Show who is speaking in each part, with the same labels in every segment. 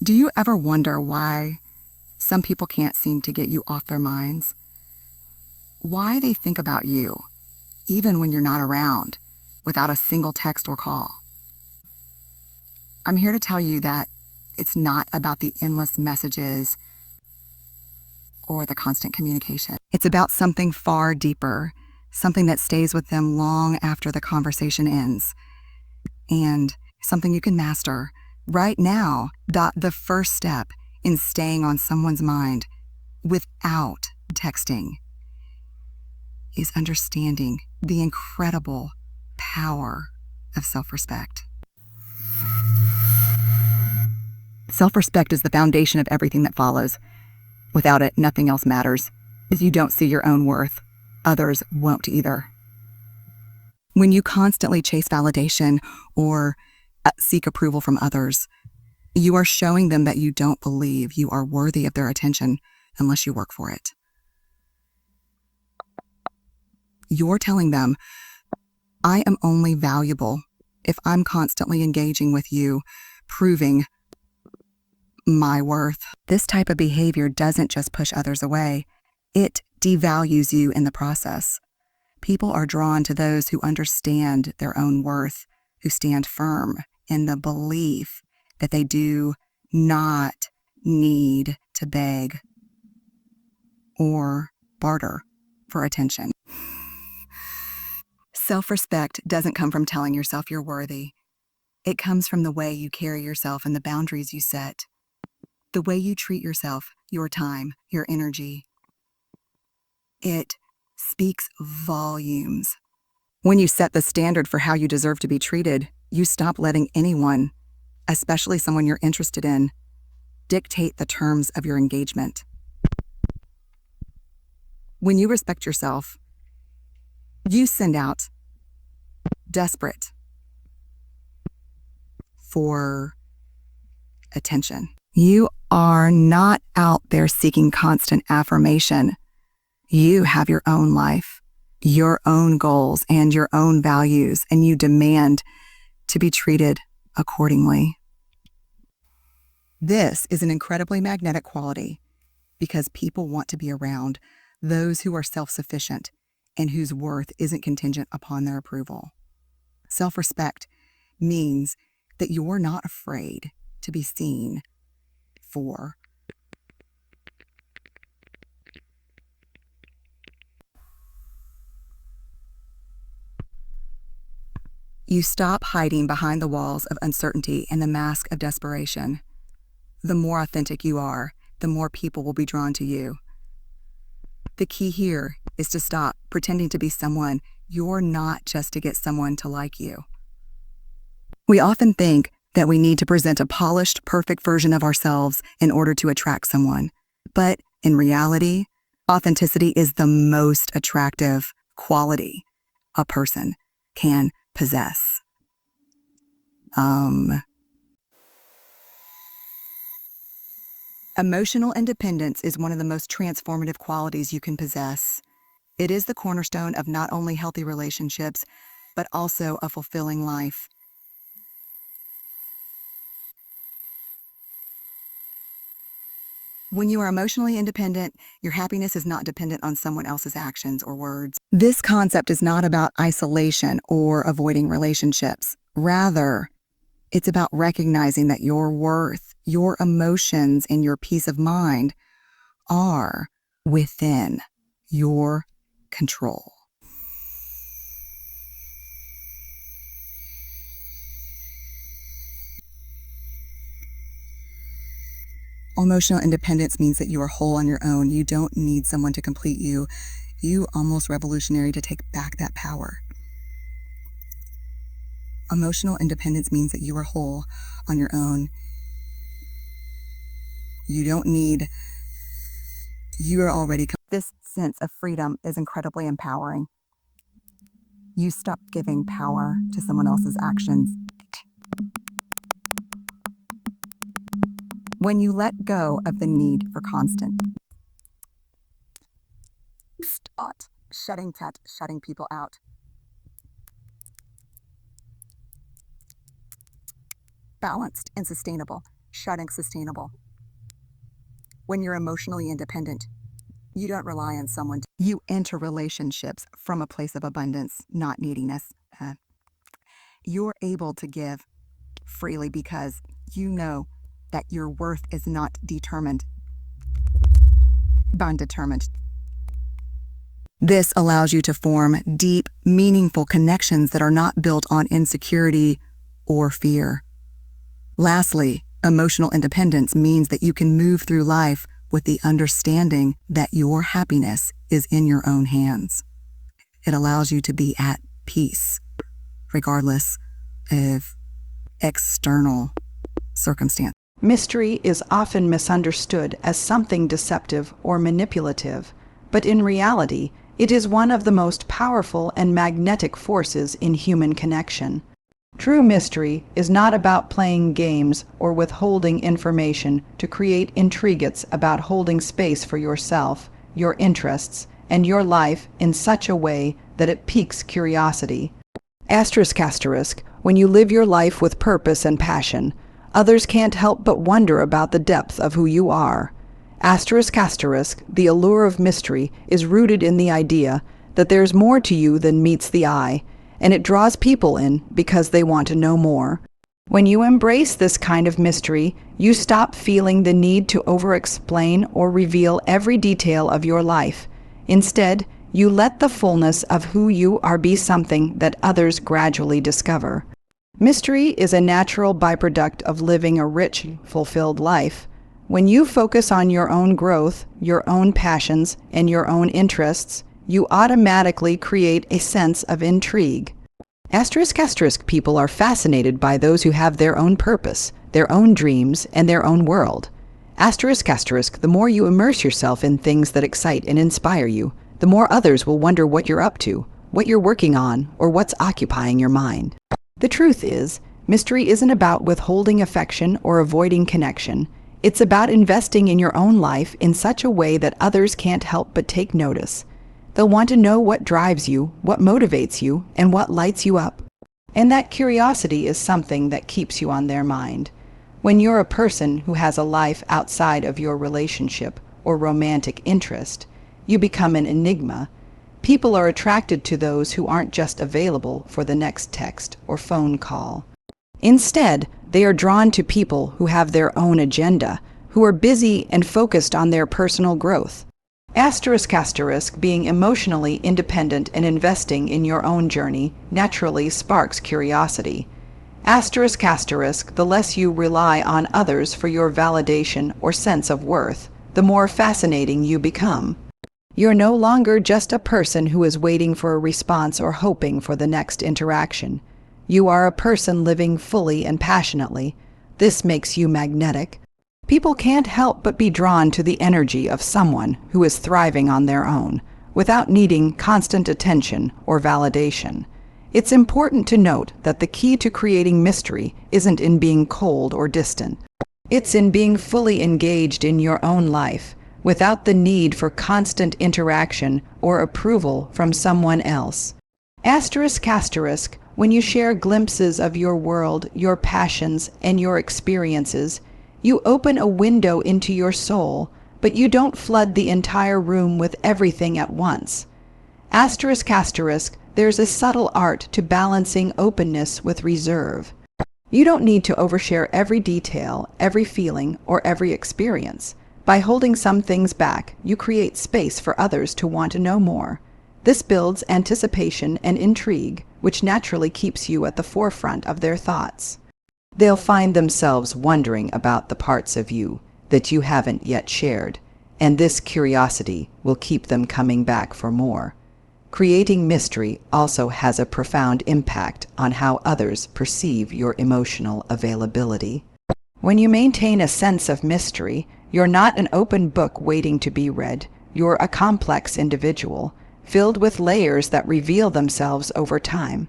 Speaker 1: Do you ever wonder why some people can't seem to get you off their minds? Why they think about you, even when you're not around, without a single text or call? I'm here to tell you that it's not about the endless messages or the constant communication. It's about something far deeper, something that stays with them long after the conversation ends, and something you can master right now. The first step in staying on someone's mind without texting is understanding the incredible power of self-respect. Self-respect is the foundation of everything that follows. Without it, nothing else matters. If you don't see your own worth, others won't either. When you constantly chase validation or seek approval from others, you are showing them that you don't believe you are worthy of their attention unless you work for it. You're telling them, I am only valuable if I'm constantly engaging with you, proving my worth. This type of behavior doesn't just push others away, it devalues you in the process. People are drawn to those who understand their own worth, who stand firm in the belief that they do not need to beg or barter for attention. Self-respect doesn't come from telling yourself you're worthy. It comes from the way you carry yourself and the boundaries you set. The way you treat yourself, your time, your energy. It speaks volumes. When you set the standard for how you deserve to be treated, you stop letting anyone, especially someone you're interested in, dictate the terms of your engagement. When you respect yourself, you send out desperate for attention. You are not out there seeking constant affirmation. You have your own life, your own goals, and your own values, and you demand to be treated accordingly. This is an incredibly magnetic quality because people want to be around those who are self-sufficient and whose worth isn't contingent upon their approval. Self-respect means that you're not afraid to be seen for you stop hiding behind the walls of uncertainty and the mask of desperation. The more authentic you are, the more people will be drawn to you. The key here is to stop pretending to be someone you're not just to get someone to like you. We often think that we need to present a polished, perfect version of ourselves in order to attract someone. But in reality, authenticity is the most attractive quality a person can possess. Emotional independence is one of the most transformative qualities you can possess. It is the cornerstone of not only healthy relationships, but also a fulfilling life. When you are emotionally independent, your happiness is not dependent on someone else's actions or words. This concept is not about isolation or avoiding relationships. Rather, it's about recognizing that your worth, your emotions, and your peace of mind are within your control. Emotional independence means that you are whole on your own. You don't need someone to complete you. You almost revolutionary to take back that power. Emotional independence means that you are whole on your own. You don't need, you are already. This sense of freedom is incredibly empowering. You stop giving power to someone else's actions. When you let go of the need for constant, stop shutting people out. Balanced and sustainable. Shutting sustainable. When you're emotionally independent, you don't rely on someone. You enter relationships from a place of abundance, not neediness. You're able to give freely because you know that your worth is not determined by undetermined. This allows you to form deep, meaningful connections that are not built on insecurity or fear. Lastly, emotional independence means that you can move through life with the understanding that your happiness is in your own hands. It allows you to be at peace, regardless of external circumstance.
Speaker 2: Mystery is often misunderstood as something deceptive or manipulative, but in reality, it is one of the most powerful and magnetic forces in human connection. True mystery is not about playing games or withholding information to create intrigues about holding space for yourself, your interests, and your life in such a way that it piques curiosity. ***, when you live your life with purpose and passion, others can't help but wonder about the depth of who you are. ***, the allure of mystery is rooted in the idea that there's more to you than meets the eye, and it draws people in because they want to know more. When you embrace this kind of mystery, you stop feeling the need to over-explain or reveal every detail of your life. Instead, you let the fullness of who you are be something that others gradually discover. Mystery is a natural byproduct of living a rich, fulfilled life. When you focus on your own growth, your own passions, and your own interests, you automatically create a sense of intrigue. ***, people are fascinated by those who have their own purpose, their own dreams, and their own world. ***, the more you immerse yourself in things that excite and inspire you, the more others will wonder what you're up to, what you're working on, or what's occupying your mind. The truth is, mystery isn't about withholding affection or avoiding connection. It's about investing in your own life in such a way that others can't help but take notice. They'll want to know what drives you, what motivates you, and what lights you up. And that curiosity is something that keeps you on their mind. When you're a person who has a life outside of your relationship or romantic interest, you become an enigma. People are attracted to those who aren't just available for the next text or phone call. Instead, they are drawn to people who have their own agenda, who are busy and focused on their personal growth. ***, being emotionally independent and investing in your own journey naturally sparks curiosity. ***, the less you rely on others for your validation or sense of worth, the more fascinating you become. You're no longer just a person who is waiting for a response or hoping for the next interaction. You are a person living fully and passionately. This makes you magnetic. People can't help but be drawn to the energy of someone who is thriving on their own, without needing constant attention or validation. It's important to note that the key to creating mystery isn't in being cold or distant. It's in being fully engaged in your own life, without the need for constant interaction or approval from someone else. ***, when you share glimpses of your world, your passions, and your experiences, you open a window into your soul, but you don't flood the entire room with everything at once. ***, there's a subtle art to balancing openness with reserve. You don't need to overshare every detail, every feeling, or every experience. By holding some things back, you create space for others to want to know more. This builds anticipation and intrigue, which naturally keeps you at the forefront of their thoughts. They'll find themselves wondering about the parts of you that you haven't yet shared, and this curiosity will keep them coming back for more. Creating mystery also has a profound impact on how others perceive your emotional availability. When you maintain a sense of mystery, you're not an open book waiting to be read. You're a complex individual, filled with layers that reveal themselves over time.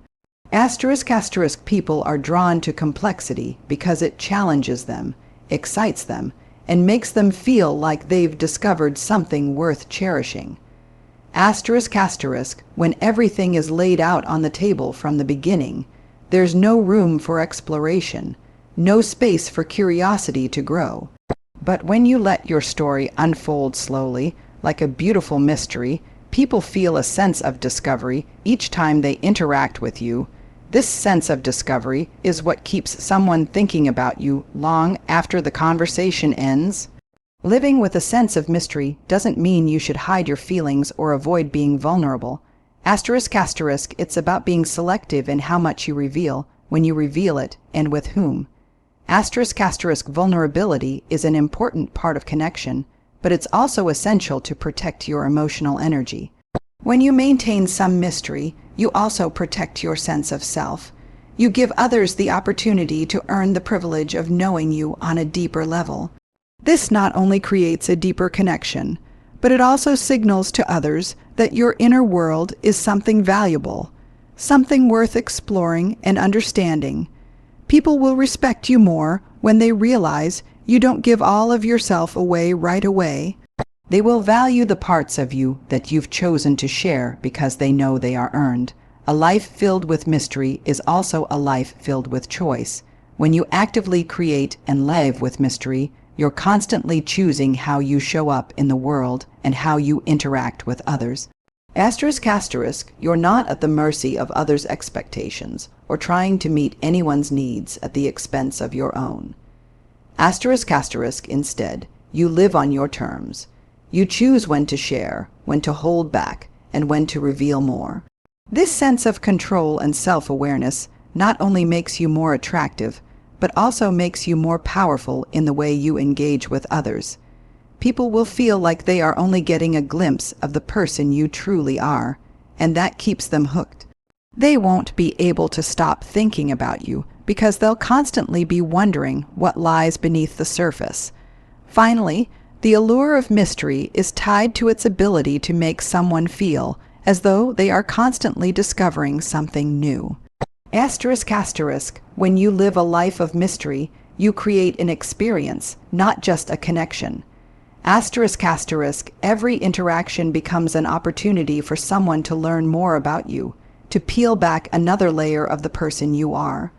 Speaker 2: ***, people are drawn to complexity because it challenges them, excites them, and makes them feel like they've discovered something worth cherishing. ***, when everything is laid out on the table from the beginning, there's no room for exploration. no space for curiosity to grow. But when you let your story unfold slowly, like a beautiful mystery, people feel a sense of discovery each time they interact with you. This sense of discovery is what keeps someone thinking about you long after the conversation ends. Living with a sense of mystery doesn't mean you should hide your feelings or avoid being vulnerable. Asterisk asterisk, it's about being selective in how much you reveal, when you reveal it, and with whom. Asterisk asterisk, vulnerability is an important part of connection, but it's also essential to protect your emotional energy. When you maintain some mystery, you also protect your sense of self. You give others the opportunity to earn the privilege of knowing you on a deeper level. This not only creates a deeper connection, but it also signals to others that your inner world is something valuable, something worth exploring and understanding. People will respect you more when they realize you don't give all of yourself away right away. They will value the parts of you that you've chosen to share because they know they are earned. A life filled with mystery is also a life filled with choice. When you actively create and live with mystery, you're constantly choosing how you show up in the world and how you interact with others. Asterisk asterisk, you're not at the mercy of others' expectations or trying to meet anyone's needs at the expense of your own. Asterisk asterisk, instead, you live on your terms. You choose when to share, when to hold back, and when to reveal more. This sense of control and self-awareness not only makes you more attractive, but also makes you more powerful in the way you engage with others. People will feel like they are only getting a glimpse of the person you truly are, and that keeps them hooked. They won't be able to stop thinking about you because they'll constantly be wondering what lies beneath the surface. Finally, the allure of mystery is tied to its ability to make someone feel as though they are constantly discovering something new. Asterisk asterisk, when you live a life of mystery, you create an experience, not just a connection. Asterisk asterisk, every interaction becomes an opportunity for someone to learn more about you, to peel back another layer of the person you are.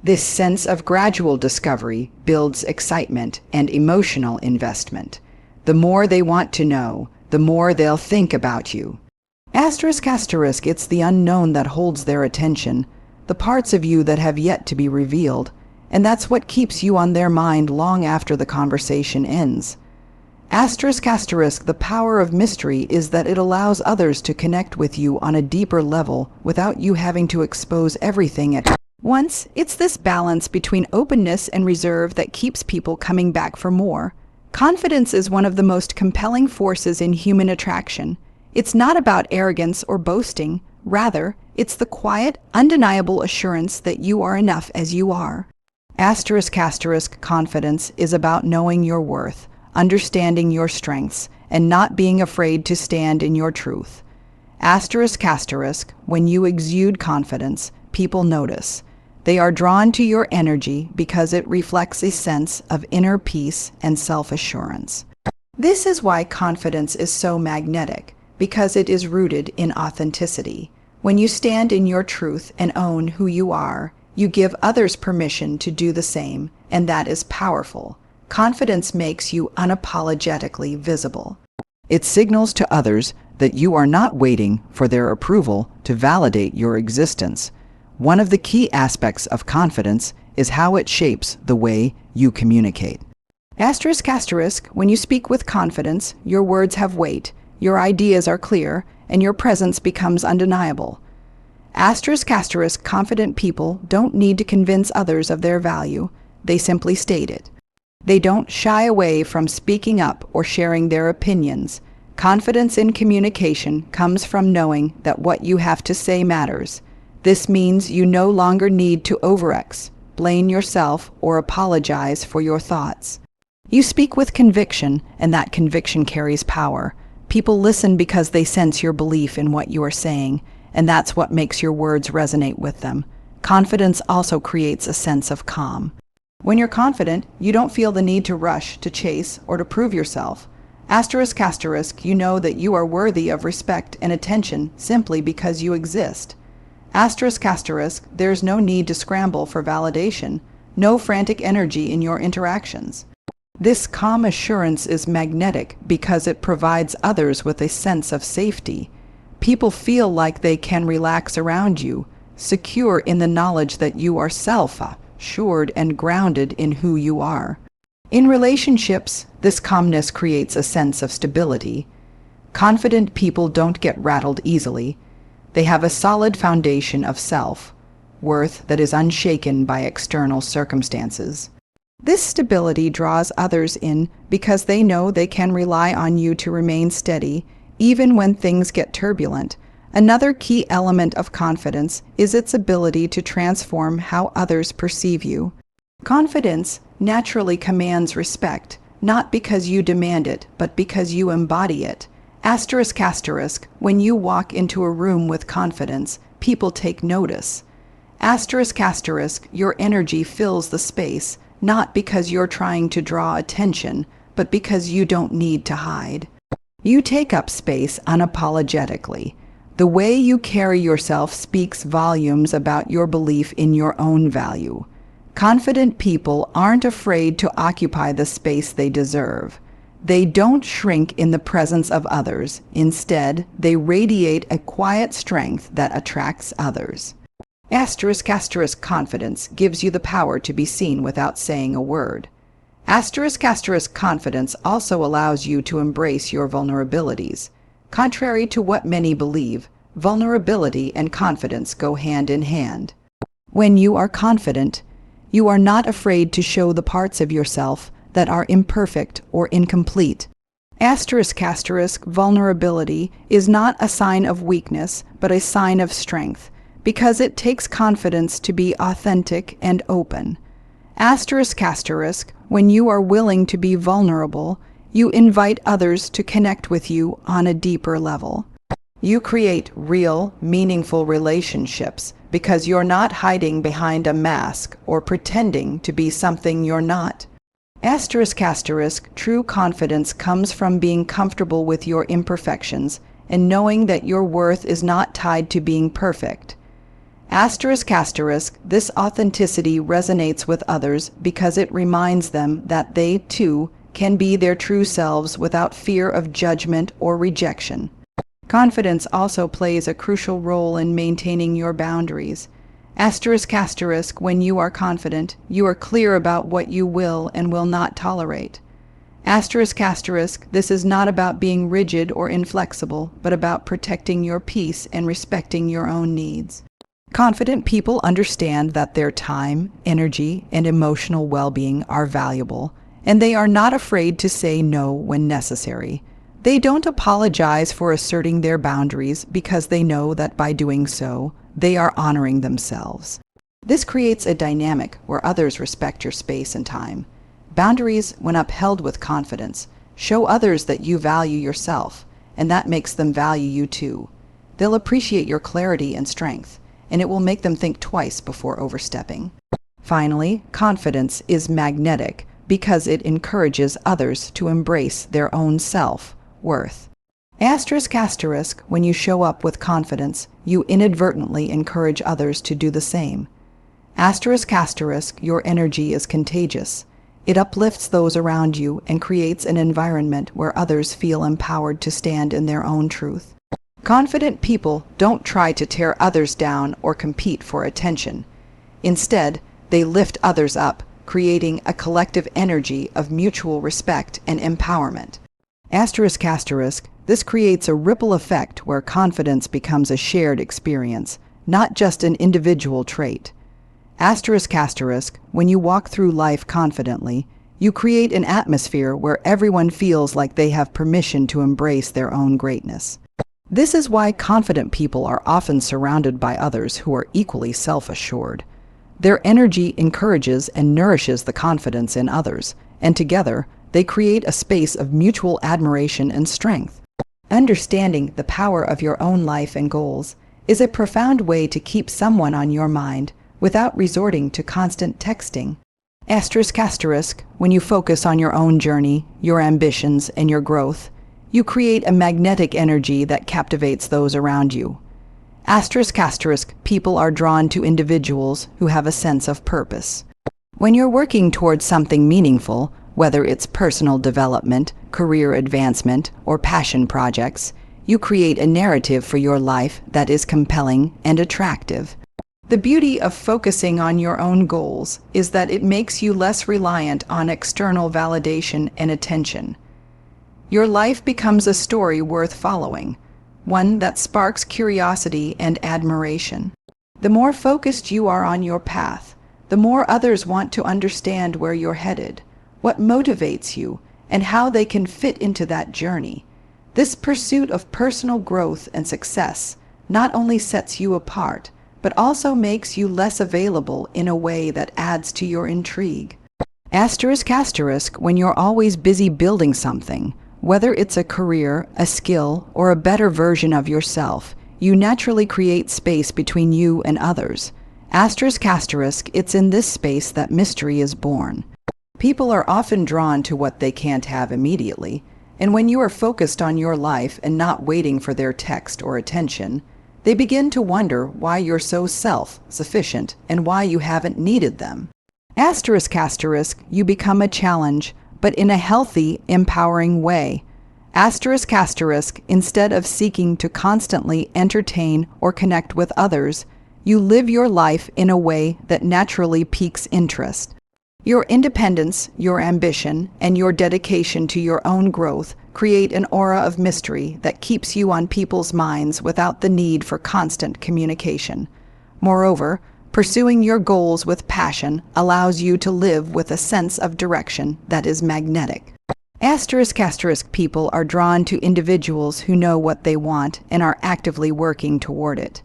Speaker 2: This sense of gradual discovery builds excitement and emotional investment. The more they want to know, the more they'll think about you. Asterisk asterisk, it's the unknown that holds their attention, the parts of you that have yet to be revealed, and that's what keeps you on their mind long after the conversation ends. Asterisk asterisk, the power of mystery is that it allows others to connect with you on a deeper level without you having to expose everything at once. It's this balance between openness and reserve that keeps people coming back for more. Confidence is one of the most compelling forces in human attraction. It's not about arrogance or boasting. Rather, it's the quiet, undeniable assurance that you are enough as you are. Asterisk asterisk, confidence is about knowing your worth, understanding your strengths, and not being afraid to stand in your truth. Asterisk asterisk, when you exude confidence, people notice. They are drawn to your energy because it reflects a sense of inner peace and self-assurance. This is why confidence is so magnetic, because it is rooted in authenticity. When you stand in your truth and own who you are, you give others permission to do the same, and that is powerful. Confidence makes you unapologetically visible. It signals to others that you are not waiting for their approval to validate your existence. One of the key aspects of confidence is how it shapes the way you communicate. Asterisk asterisk, when you speak with confidence, your words have weight, your ideas are clear, and your presence becomes undeniable. Asterisk asterisk, confident people don't need to convince others of their value, they simply state it. They don't shy away from speaking up or sharing their opinions. Confidence in communication comes from knowing that what you have to say matters. This means you no longer need to explain yourself or apologize for your thoughts. You speak with conviction, and that conviction carries power. People listen because they sense your belief in what you are saying, and that's what makes your words resonate with them. Confidence also creates a sense of calm. When you're confident, you don't feel the need to rush, to chase, or to prove yourself. Asterisk asterisk, you know that you are worthy of respect and attention simply because you exist. Asterisk asterisk, there's no need to scramble for validation. no frantic energy in your interactions. This calm assurance is magnetic because it provides others with a sense of safety. People feel like they can relax around you, secure in the knowledge that you are self-assured and grounded in who you are. In relationships, this calmness creates a sense of stability. Confident people don't get rattled easily. They have a solid foundation of self-worth that is unshaken by external circumstances. This stability draws others in because they know they can rely on you to remain steady, even when things get turbulent. Another key element of confidence is its ability to transform how others perceive you. Confidence naturally commands respect, not because you demand it, but because you embody it. ***, when you walk into a room with confidence, people take notice. ***, your energy fills the space, not because you're trying to draw attention, but because you don't need to hide. You take up space unapologetically. The way you carry yourself speaks volumes about your belief in your own value. Confident people aren't afraid to occupy the space they deserve. They don't shrink in the presence of others. Instead, they radiate a quiet strength that attracts others. ***, confidence gives you the power to be seen without saying a word. ***, confidence also allows you to embrace your vulnerabilities. Contrary to what many believe, vulnerability and confidence go hand in hand. When you are confident, you are not afraid to show the parts of yourself that are imperfect or incomplete. ***, vulnerability is not a sign of weakness, but a sign of strength, because it takes confidence to be authentic and open. ***, when you are willing to be vulnerable, you invite others to connect with you on a deeper level. You create real, meaningful relationships because you're not hiding behind a mask or pretending to be something you're not. ***, true confidence comes from being comfortable with your imperfections and knowing that your worth is not tied to being perfect. ***, this authenticity resonates with others because it reminds them that they, too, can be their true selves without fear of judgment or rejection. Confidence also plays a crucial role in maintaining your boundaries. ***, when you are confident, you are clear about what you will and will not tolerate. This is not about being rigid or inflexible, but about protecting your peace and respecting your own needs. Confident people understand that their time, energy, and emotional well-being are valuable, and they are not afraid to say no when necessary. They don't apologize for asserting their boundaries because they know that by doing so, they are honoring themselves. This creates a dynamic where others respect your space and time. Boundaries, when upheld with confidence, show others that you value yourself, and that makes them value you too. They'll appreciate your clarity and strength, and it will make them think twice before overstepping. Finally, confidence is magnetic because it encourages others to embrace their own self-worth. ***, when you show up with confidence, you inadvertently encourage others to do the same. ***, your energy is contagious. It uplifts those around you and creates an environment where others feel empowered to stand in their own truth. Confident people don't try to tear others down or compete for attention. Instead, they lift others up, creating a collective energy of mutual respect and empowerment. ***, this creates a ripple effect where confidence becomes a shared experience, not just an individual trait. ***, when you walk through life confidently, you create an atmosphere where everyone feels like they have permission to embrace their own greatness. This is why confident people are often surrounded by others who are equally self-assured. Their energy encourages and nourishes the confidence in others, and together, they create a space of mutual admiration and strength. Understanding the power of your own life and goals is a profound way to keep someone on your mind without resorting to constant texting. ***, when you focus on your own journey, your ambitions, and your growth, you create a magnetic energy that captivates those around you. ***, people are drawn to individuals who have a sense of purpose. When you're working towards something meaningful, whether it's personal development, career advancement, or passion projects, you create a narrative for your life that is compelling and attractive. The beauty of focusing on your own goals is that it makes you less reliant on external validation and attention. Your life becomes a story worth following, one that sparks curiosity and admiration. The more focused you are on your path, the more others want to understand where you're headed, what motivates you, and how they can fit into that journey. This pursuit of personal growth and success not only sets you apart, but also makes you less available in a way that adds to your intrigue. When you're always busy building something, whether it's a career, a skill, or a better version of yourself, you naturally create space between you and others. It's in this space that mystery is born. People are often drawn to what they can't have immediately, and when you are focused on your life and not waiting for their text or attention, they begin to wonder why you're so self-sufficient and why you haven't needed them. You become a challenge, but in a healthy, empowering way. Instead of seeking to constantly entertain or connect with others, you live your life in a way that naturally piques interest. Your independence, your ambition, and your dedication to your own growth create an aura of mystery that keeps you on people's minds without the need for constant communication. Moreover, pursuing your goals with passion allows you to live with a sense of direction that is magnetic. People are drawn to individuals who know what they want and are actively working toward it.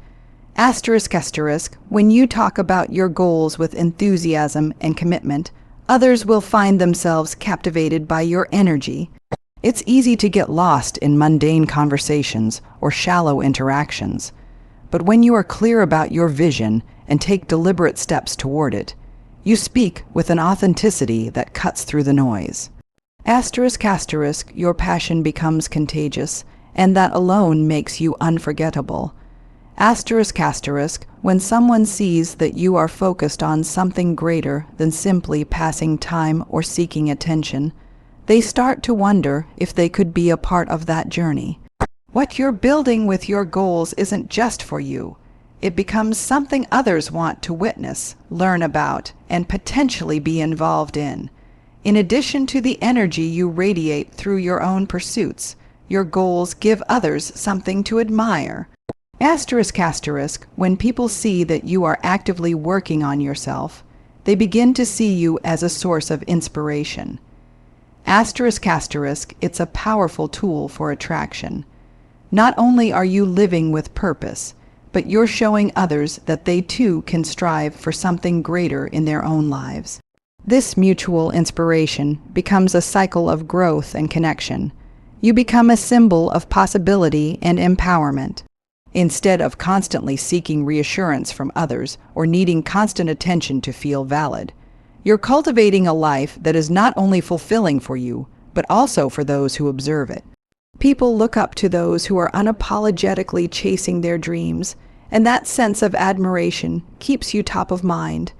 Speaker 2: When you talk about your goals with enthusiasm and commitment, others will find themselves captivated by your energy. It's easy to get lost in mundane conversations or shallow interactions, but when you are clear about your vision and take deliberate steps toward it, you speak with an authenticity that cuts through the noise. Your passion becomes contagious, and that alone makes you unforgettable. When someone sees that you are focused on something greater than simply passing time or seeking attention, they start to wonder if they could be a part of that journey. What you're building with your goals isn't just for you. It becomes something others want to witness, learn about, and potentially be involved in. In addition to the energy you radiate through your own pursuits, your goals give others something to admire. When people see that you are actively working on yourself, they begin to see you as a source of inspiration. It's a powerful tool for attraction. Not only are you living with purpose, but you're showing others that they too can strive for something greater in their own lives. This mutual inspiration becomes a cycle of growth and connection. You become a symbol of possibility and empowerment. Instead of constantly seeking reassurance from others or needing constant attention to feel valid, you're cultivating a life that is not only fulfilling for you, but also for those who observe it. People look up to those who are unapologetically chasing their dreams, and that sense of admiration keeps you top of mind.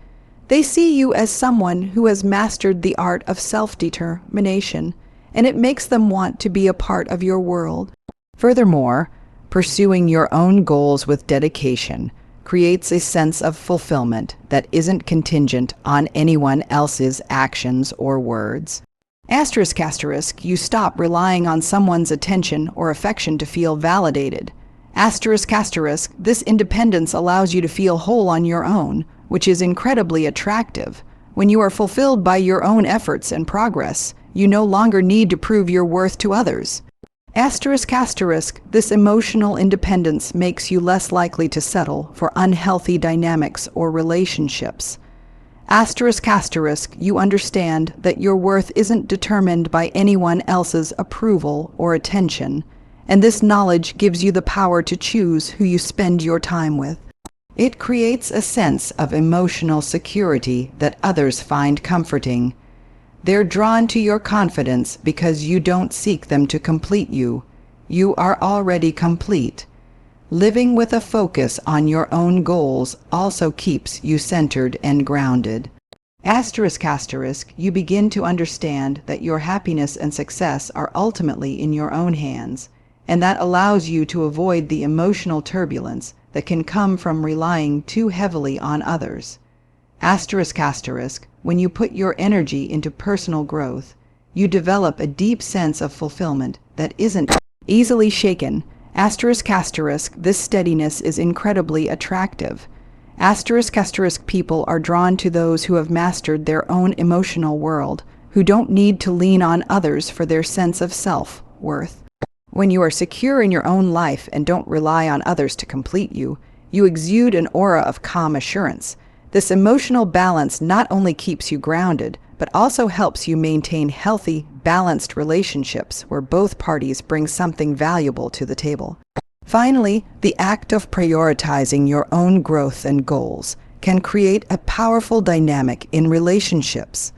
Speaker 2: They see you as someone who has mastered the art of self-determination, and it makes them want to be a part of your world. Furthermore, pursuing your own goals with dedication creates a sense of fulfillment that isn't contingent on anyone else's actions or words. You stop relying on someone's attention or affection to feel validated. This independence allows you to feel whole on your own, which is incredibly attractive. When you are fulfilled by your own efforts and progress, you no longer need to prove your worth to others. This emotional independence makes you less likely to settle for unhealthy dynamics or relationships. You understand that your worth isn't determined by anyone else's approval or attention, and this knowledge gives you the power to choose who you spend your time with. It creates a sense of emotional security that others find comforting. They're drawn to your confidence because you don't seek them to complete you. You are already complete. Living with a focus on your own goals also keeps you centered and grounded. You begin to understand that your happiness and success are ultimately in your own hands, and that allows you to avoid the emotional turbulence that can come from relying too heavily on others. When you put your energy into personal growth, you develop a deep sense of fulfillment that isn't easily shaken. This steadiness is incredibly attractive. People are drawn to those who have mastered their own emotional world, who don't need to lean on others for their sense of self-worth. When you are secure in your own life and don't rely on others to complete you, you exude an aura of calm assurance. This emotional balance not only keeps you grounded, but also helps you maintain healthy, balanced relationships where both parties bring something valuable to the table. Finally, the act of prioritizing your own growth and goals can create a powerful dynamic in relationships.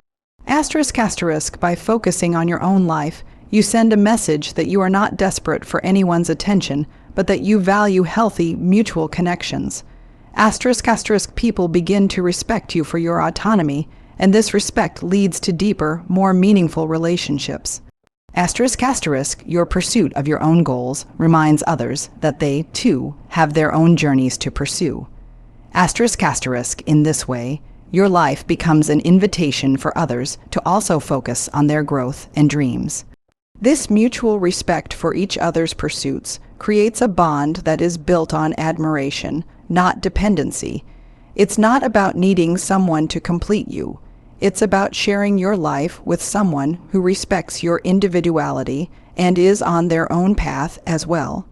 Speaker 2: By focusing on your own life, you send a message that you are not desperate for anyone's attention, but that you value healthy, mutual connections. People begin to respect you for your autonomy, and this respect leads to deeper, more meaningful relationships. Your pursuit of your own goals reminds others that they, too, have their own journeys to pursue. In this way, your life becomes an invitation for others to also focus on their growth and dreams. This mutual respect for each other's pursuits creates a bond that is built on admiration, not dependency. It's not about needing someone to complete you. It's about sharing your life with someone who respects your individuality and is on their own path as well.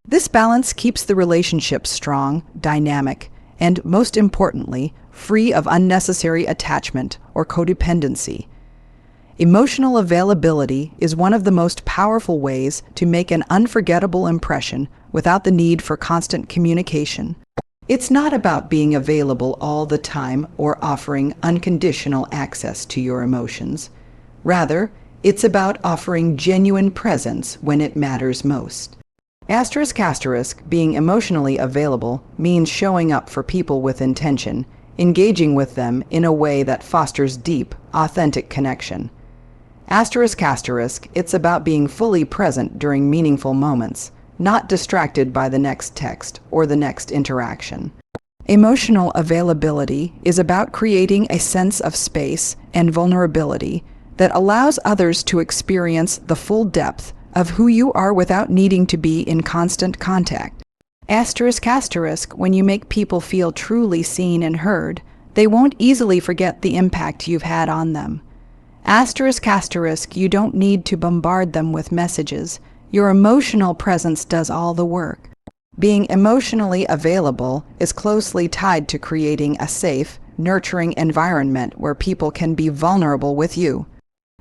Speaker 2: This balance keeps the relationship strong, dynamic, and most importantly, free of unnecessary attachment or codependency. Emotional availability is one of the most powerful ways to make an unforgettable impression without the need for constant communication. It's not about being available all the time or offering unconditional access to your emotions. Rather, it's about offering genuine presence when it matters most. Being emotionally available means showing up for people with intention, engaging with them in a way that fosters deep, authentic connection. It's about being fully present during meaningful moments, not distracted by the next text or the next interaction. Emotional availability is about creating a sense of space and vulnerability that allows others to experience the full depth of who you are without needing to be in constant contact. When you make people feel truly seen and heard, they won't easily forget the impact you've had on them. You don't need to bombard them with messages. Your emotional presence does all the work. Being emotionally available is closely tied to creating a safe, nurturing environment where people can be vulnerable with you.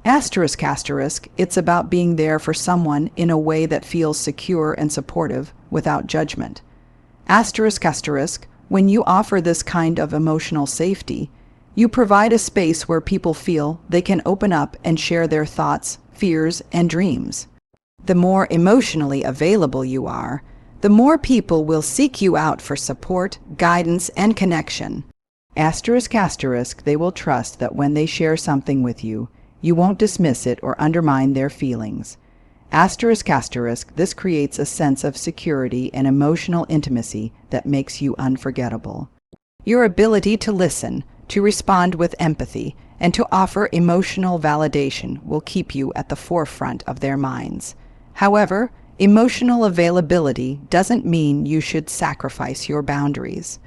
Speaker 2: It's about being there for someone in a way that feels secure and supportive without judgment. When you offer this kind of emotional safety, you provide a space where people feel they can open up and share their thoughts, fears, and dreams. The more emotionally available you are, the more people will seek you out for support, guidance, and connection. They will trust that when they share something with you, you won't dismiss it or undermine their feelings. This creates a sense of security and emotional intimacy that makes you unforgettable. Your ability to listen, to respond with empathy, and to offer emotional validation will keep you at the forefront of their minds. However, emotional availability doesn't mean you should sacrifice your boundaries.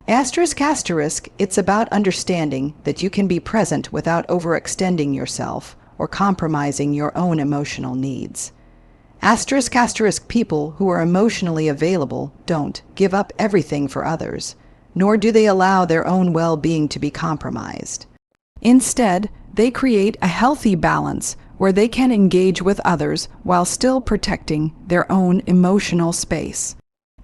Speaker 2: It's about understanding that you can be present without overextending yourself or compromising your own emotional needs. People who are emotionally available don't give up everything for others, nor do they allow their own well-being to be compromised. Instead, they create a healthy balance where they can engage with others while still protecting their own emotional space.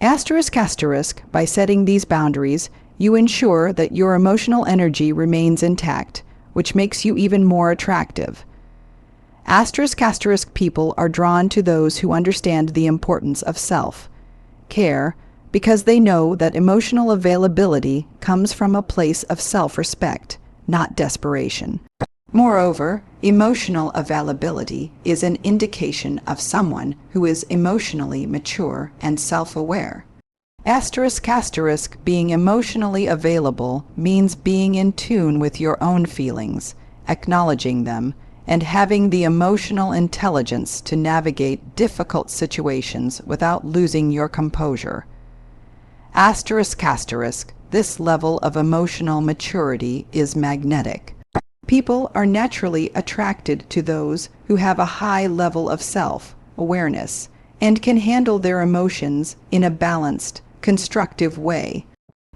Speaker 2: By setting these boundaries, you ensure that your emotional energy remains intact, which makes you even more attractive. People are drawn to those who understand the importance of self-care because they know that emotional availability comes from a place of self-respect, not desperation. Moreover, emotional availability is an indication of someone who is emotionally mature and self-aware. ***, being emotionally available means being in tune with your own feelings, acknowledging them, and having the emotional intelligence to navigate difficult situations without losing your composure. This level of emotional maturity is magnetic. People are naturally attracted to those who have a high level of self-awareness and can handle their emotions in a balanced, constructive way.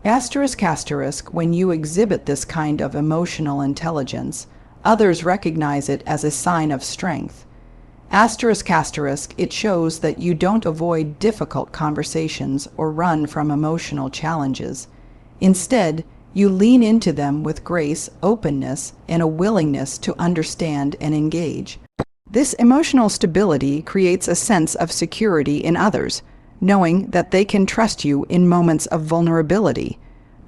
Speaker 2: When you exhibit this kind of emotional intelligence, others recognize it as a sign of strength. It shows that you don't avoid difficult conversations or run from emotional challenges. Instead, you lean into them with grace, openness, and a willingness to understand and engage. This emotional stability creates a sense of security in others, knowing that they can trust you in moments of vulnerability.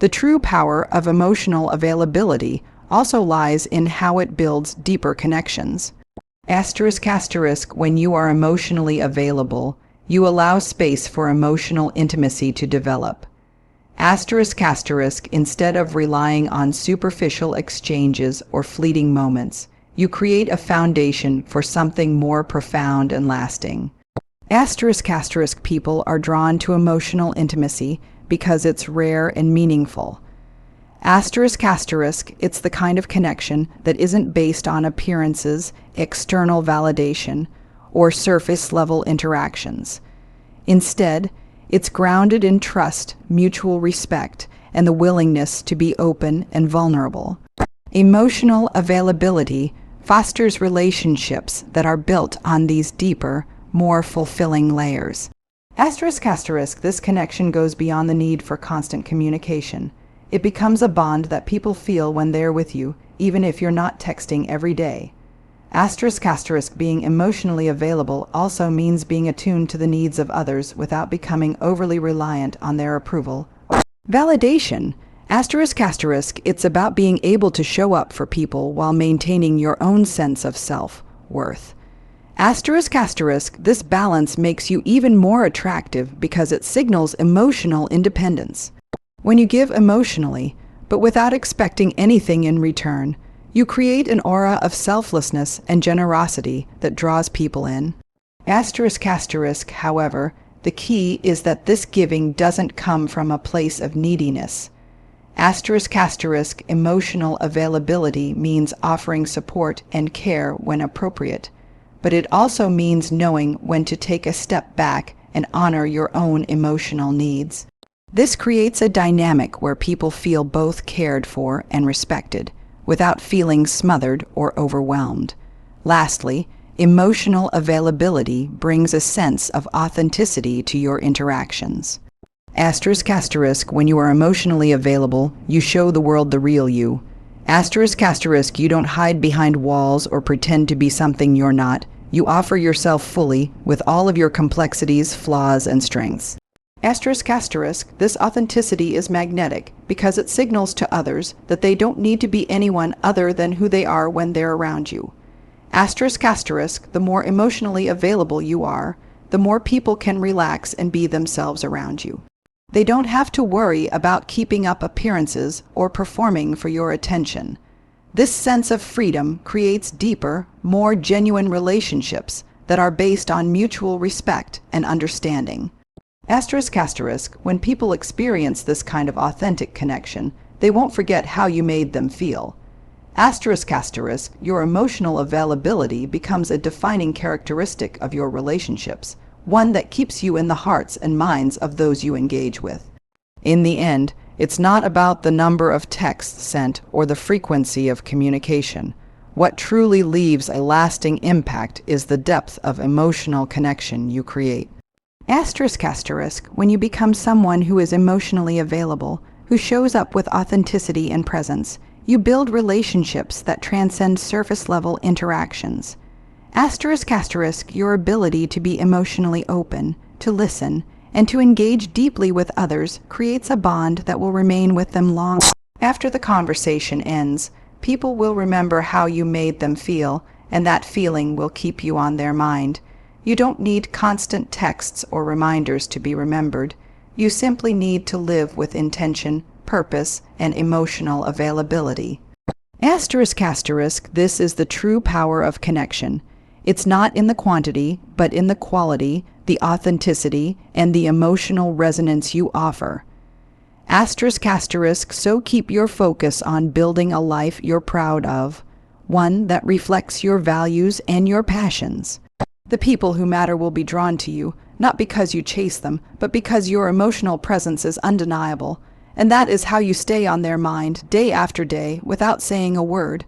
Speaker 2: The true power of emotional availability also lies in how it builds deeper connections. When you are emotionally available, you allow space for emotional intimacy to develop. Instead of relying on superficial exchanges or fleeting moments, you create a foundation for something more profound and lasting. People are drawn to emotional intimacy because it's rare and meaningful. It's the kind of connection that isn't based on appearances, external validation, or surface-level interactions. Instead, it's grounded in trust, mutual respect, and the willingness to be open and vulnerable. Emotional availability fosters relationships that are built on these deeper, more fulfilling layers. This connection goes beyond the need for constant communication. It becomes a bond that people feel when they're with you, even if you're not texting every day. Being emotionally available also means being attuned to the needs of others without becoming overly reliant on their approval. Validation. It's about being able to show up for people while maintaining your own sense of self-worth. This balance makes you even more attractive because it signals emotional independence. When you give emotionally, but without expecting anything in return, you create an aura of selflessness and generosity that draws people in. However, the key is that this giving doesn't come from a place of neediness. Emotional availability means offering support and care when appropriate, but it also means knowing when to take a step back and honor your own emotional needs. This creates a dynamic where people feel both cared for and respected, without feeling smothered or overwhelmed. Lastly, emotional availability brings a sense of authenticity to your interactions. When you are emotionally available, you show the world the real you. You don't hide behind walls or pretend to be something you're not. You offer yourself fully, with all of your complexities, flaws, and strengths. This authenticity is magnetic because it signals to others that they don't need to be anyone other than who they are when they're around you. The more emotionally available you are, the more people can relax and be themselves around you. They don't have to worry about keeping up appearances or performing for your attention. This sense of freedom creates deeper, more genuine relationships that are based on mutual respect and understanding. When people experience this kind of authentic connection, they won't forget how you made them feel. Your emotional availability becomes a defining characteristic of your relationships, one that keeps you in the hearts and minds of those you engage with. In the end, it's not about the number of texts sent or the frequency of communication. What truly leaves a lasting impact is the depth of emotional connection you create. When you become someone who is emotionally available, who shows up with authenticity and presence, you build relationships that transcend surface-level interactions. Your ability to be emotionally open, to listen, and to engage deeply with others creates a bond that will remain with them long after the conversation ends. People will remember how you made them feel, and that feeling will keep you on their mind. You don't need constant texts or reminders to be remembered. You simply need to live with intention, purpose, and emotional availability. Asterisk, asterisk, this is the true power of connection. It's not in the quantity, but in the quality, the authenticity, and the emotional resonance you offer. Asterisk, asterisk, so keep your focus on building a life you're proud of, one that reflects your values and your passions. The people who matter will be drawn to you, not because you chase them, but because your emotional presence is undeniable, and that is how you stay on their mind day after day without saying a word.